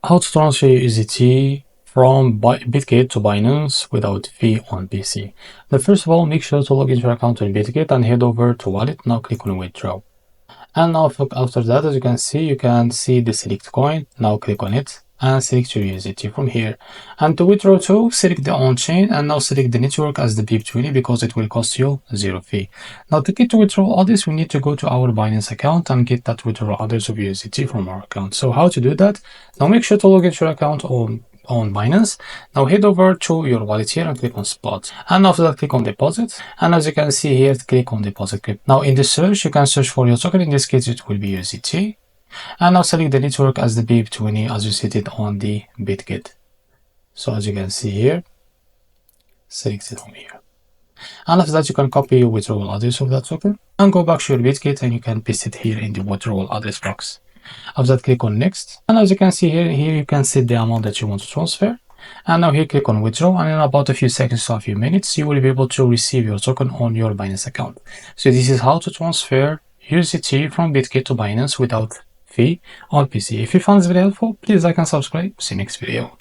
How to transfer USDT from Bitget to Binance without fee on PC. Now, first of all, make sure to log into your account on Bitget and head over to Wallet. Now click on Withdraw. And now after that, as you can see the select coin. Now click on it and select your USDT from here. And to withdraw to, select the on-chain and now select the network as the BIP20 because it will cost you 0 fee. Now to get to withdraw all this, we need to go to our Binance account and get that withdrawal address of USDT from our account. So how to do that? Now make sure to log into your account on Binance. Now head over to your wallet here and click on spot, and after that click on deposit, and as you can see here, click on deposit clip. Now in the search, you can search for your token. In this case it will be USDT, and now select the network as the BIP20 as you set it on the Bitget. So as you can see here, select it from here, and after that you can copy your withdrawal address of that token and go back to your Bitget and you can paste it here in the withdrawal address box. After that, click on next, and as you can see here you can set the amount that you want to transfer, and now here click on withdraw, and in about a few seconds to a few minutes you will be able to receive your token on your Binance account. So this is how to transfer USDT from Bitget to Binance without fee on PC. If you found this video helpful, please like and subscribe. See you next video.